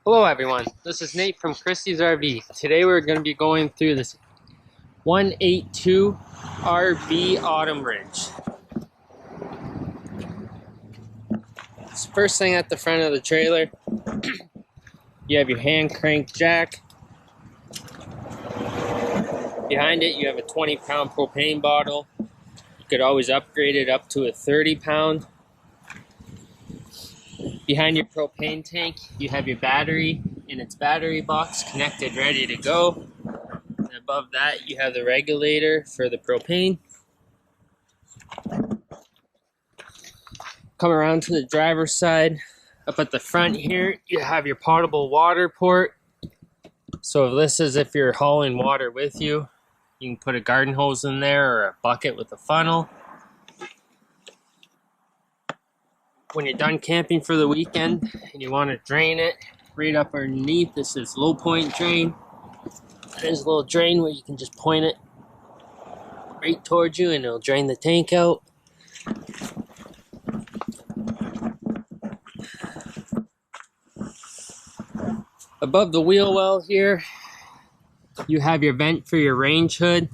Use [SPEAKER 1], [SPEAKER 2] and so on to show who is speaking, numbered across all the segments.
[SPEAKER 1] Hello everyone, this is Nate from Christie's RV. Today we're going to be going through this 182 RV Autumn Ridge. This first thing at the front of the trailer, you have your hand crank jack. Behind it you have a 20-pound propane bottle. You could always upgrade it up to a 30-pound. Behind your propane tank, you have your battery in its battery box connected, ready to go. And above that, you have the regulator for the propane. Come around to the driver's side. Up at the front here, you have your potable water port. So this is if you're hauling water with you. You can put a garden hose in there or a bucket with a funnel. When you're done camping for the weekend and you want to drain it, right up underneath, this is low point drain. There's a little drain where you can just point it right towards you and it'll drain the tank out. Above the wheel well here, you have your vent for your range hood.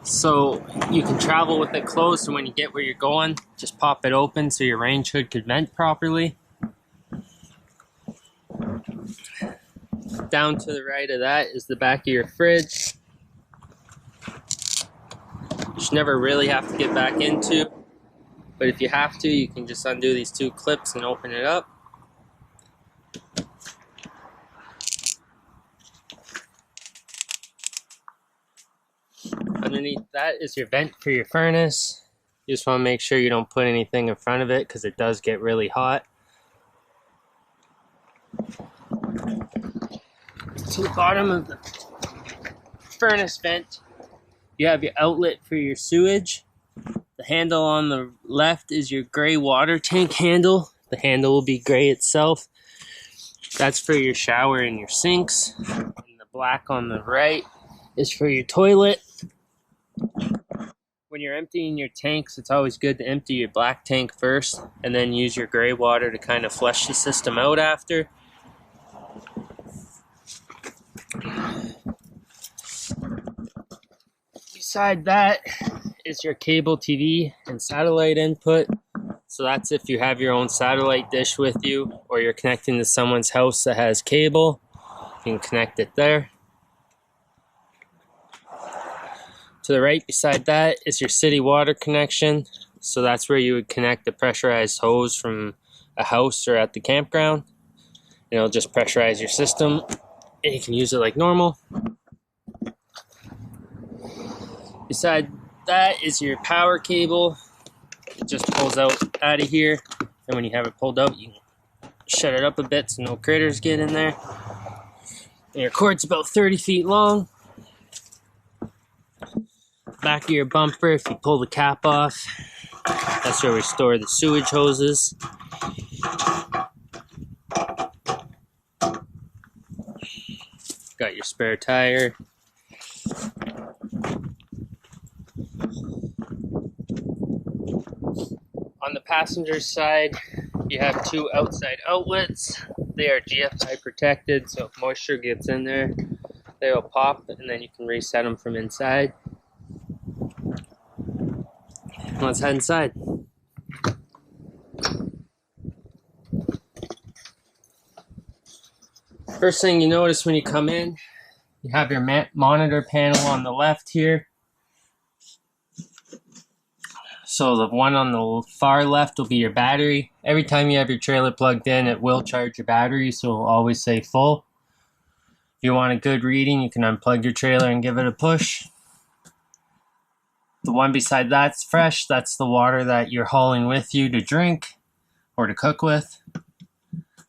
[SPEAKER 1] So you can travel with it closed, and when you get where you're going, just pop it open so your range hood could vent properly. Down to the right of that is the back of your fridge. You should never really have to get back into, but if you have to, you can just undo these two clips and open it up. Underneath that is your vent for your furnace. You just want to make sure you don't put anything in front of it because it does get really hot. To the bottom of the furnace vent, you have your outlet for your sewage. The handle on the left is your gray water tank handle. The handle will be gray itself. That's for your shower and your sinks. And the black on the right is for your toilet. When you're emptying your tanks, it's always good to empty your black tank first and then use your gray water to kind of flush the system out after. Beside that is your cable TV and satellite input. So that's if you have your own satellite dish with you or you're connecting to someone's house that has cable, you can connect it there. To the right beside that is your city water connection. So that's where you would connect the pressurized hose from a house or at the campground. And it'll just pressurize your system and you can use it like normal. Beside that is your power cable. It just pulls out of here. And when you have it pulled out, you can shut it up a bit so no critters get in there. And your cord's about 30 feet long. Back of your bumper, if you pull the cap off, that's where we store the sewage hoses. Got your spare tire. On the passenger side, you have two outside outlets. They are GFI protected, so if moisture gets in there, they will pop and then you can reset them from inside. Let's head inside. First thing you notice when you come in, you have your monitor panel on the left here. So the one on the far left will be your battery. Every time you have your trailer plugged in, it will charge your battery, so it'll always say full. If you want a good reading, you can unplug your trailer and give it a push. The one beside that's fresh. That's the water that you're hauling with you to drink or to cook with.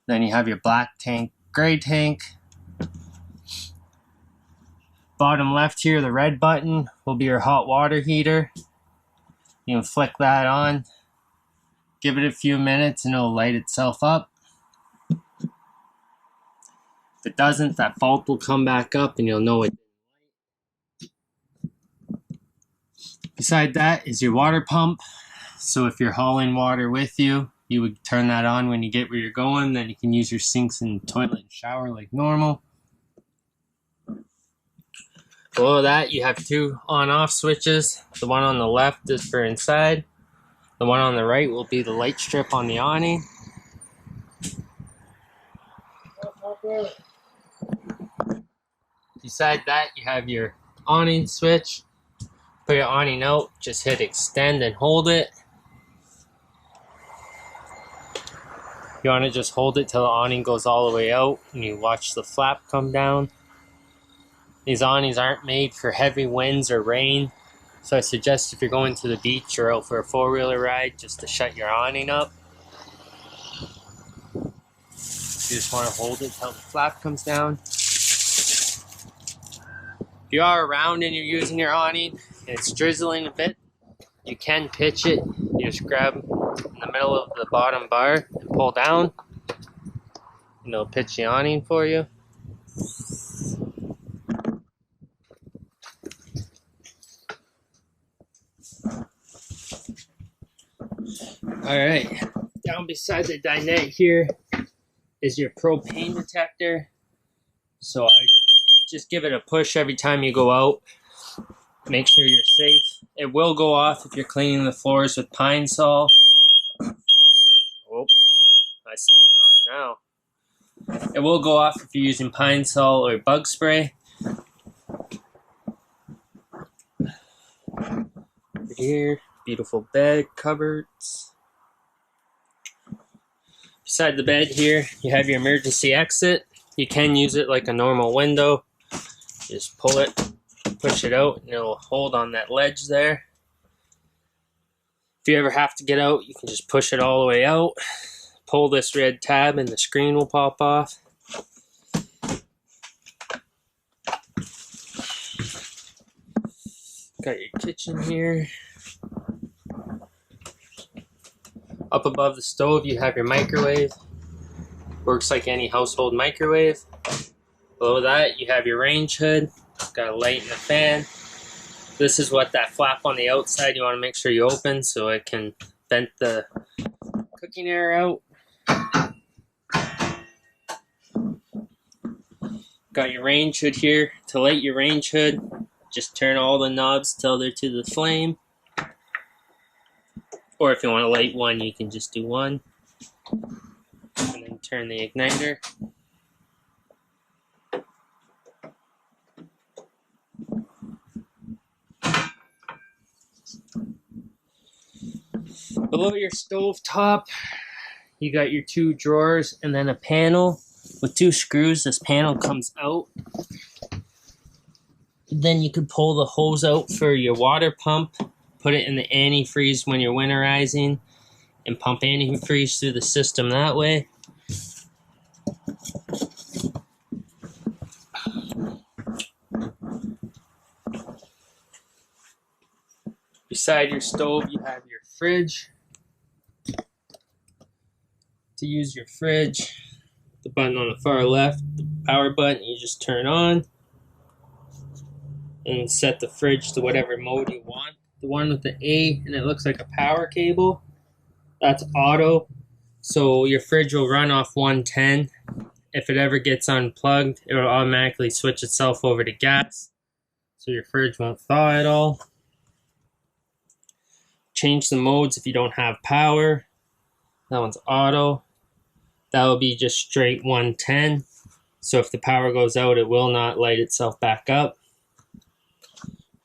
[SPEAKER 1] Then you have your black tank, gray tank. Bottom left here, the red button will be your hot water heater. You can flick that on. Give it a few minutes and it'll light itself up. If it doesn't, that fault will come back up and you'll know it. Beside that is your water pump. So if you're hauling water with you, You would turn that on when you get where you're going. Then you can use your sinks and toilet and shower like normal. Below that, you have two on-off switches. The one on the left is for inside. The one on the right will be the light strip on the awning. Beside that, you have your awning switch. Put your awning out, just hit extend and hold it. You want to just hold it till the awning goes all the way out and you watch the flap come down. These awnings aren't made for heavy winds or rain, so I suggest if you're going to the beach or out for a four-wheeler ride, just to shut your awning up. You just want to hold it till the flap comes down. If you are around and you're using your awning and it's drizzling a bit, you can pitch it. You just grab in the middle of the bottom bar and pull down, and it'll pitch the awning for you. Alright, down beside the dinette here is your propane detector. So I just give it a push every time you go out. Make sure you're safe. It will go off if you're cleaning the floors with Pine Sol. Oh, I set it off now. It will go off if you're using Pine Sol or bug spray. Over here, beautiful bed cupboards. Beside the bed here, you have your emergency exit. You can use it like a normal window. Just pull it, push it out, and it'll hold on that ledge there. If you ever have to get out, you can just push it all the way out. Pull this red tab and the screen will pop off. Got your kitchen here. Up above the stove, you have your microwave. Works like any household microwave. Below that, you have your range hood. Got a light and a fan. This is what that flap on the outside, you want to make sure you open so it can vent the cooking air out. Got your range hood here. To light your range hood, just turn all the knobs till they're to the flame. Or if you want to light one, you can just do one. And then turn the igniter. Below your stove top, you got your two drawers and then a panel with two screws. This panel comes out. Then you could pull the hose out for your water pump. Put it in the antifreeze when you're winterizing and pump antifreeze through the system that way. Beside your stove, you have your fridge. To use your fridge, the button on the far left, the power button, you just turn on and set the fridge to whatever mode you want. The one with the A and it looks like a power cable, that's auto. So your fridge will run off 110. If it ever gets unplugged, it will automatically switch itself over to gas. So your fridge won't thaw at all. Change the modes if you don't have power. That one's auto. That will be just straight 110. So if the power goes out, it will not light itself back up.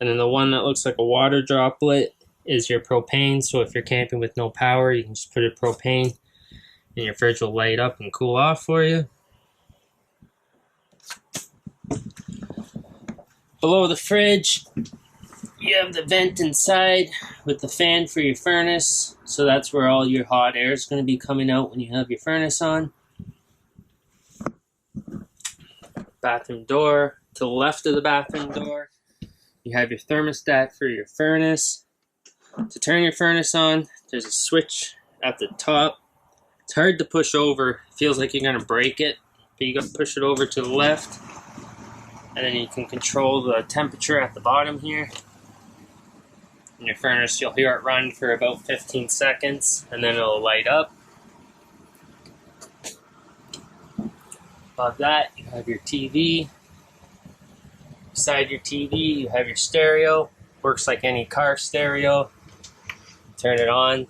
[SPEAKER 1] And then the one that looks like a water droplet is your propane. So if you're camping with no power, you can just put a propane and your fridge will light up and cool off for you. Below the fridge, you have the vent inside with the fan for your furnace. So that's where all your hot air is going to be coming out when you have your furnace on. Bathroom door. To the left of the bathroom door, you have your thermostat for your furnace. To turn your furnace on, there's a switch at the top. It's hard to push over. It feels like you're going to break it. But you got to push it over to the left. And then you can control the temperature at the bottom here. In your furnace, you'll hear it run for about 15 seconds. And then it'll light up. Above that, you have your TV. Beside your TV, you have your stereo. Works like any car stereo. Turn it on.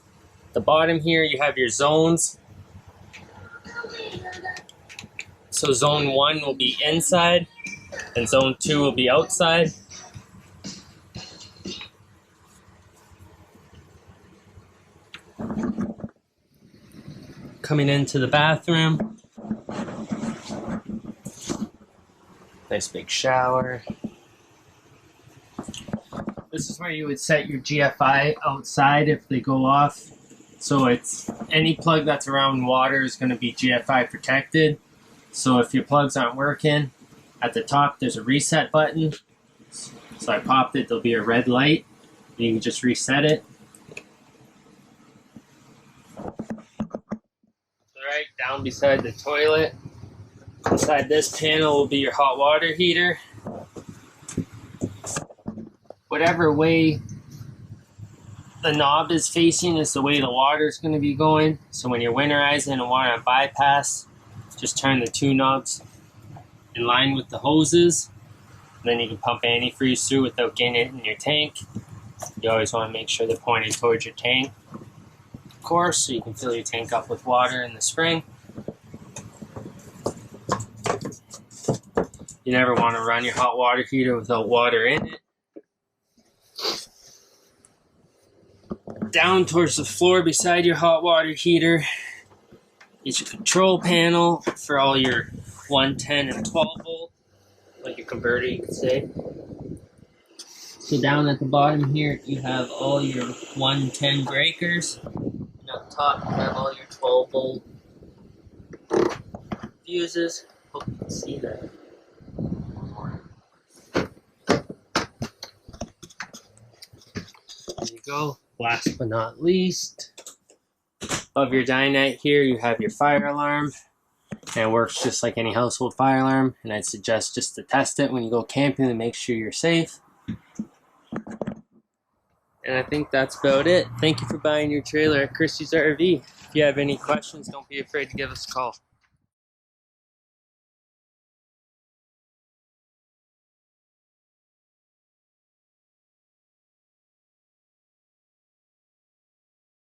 [SPEAKER 1] The bottom here, you have your zones. So zone 1 will be inside, and zone 2 will be outside. Coming into the bathroom. Nice big shower. This is where you would set your GFI outside if they go off. So it's any plug that's around water is going to be GFI protected. So if your plugs aren't working, at the top there's a reset button. So I popped it, there'll be a red light. You can just reset it. Alright, down beside the toilet. Inside this panel will be your hot water heater. Whatever way the knob is facing is the way the water is going to be going. So when you're winterizing and want to bypass, just turn the 2 knobs in line with the hoses. And then you can pump antifreeze through without getting it in your tank. You always want to make sure they're pointed towards your tank, of course, so you can fill your tank up with water in the spring. You never want to run your hot water heater without water in it. Down towards the floor beside your hot water heater is your control panel for all your 110 and 12 volt, like your converter you could say. So down at the bottom here you have all your 110 breakers, and up top you have all your 12 volt fuses. Hope you can see that. There you go. Last but not least, of your dinette here, you have your fire alarm. And it works just like any household fire alarm. And I'd suggest just to test it when you go camping to make sure you're safe. And I think that's about it. Thank you for buying your trailer at Christie's RV. If you have any questions, don't be afraid to give us a call.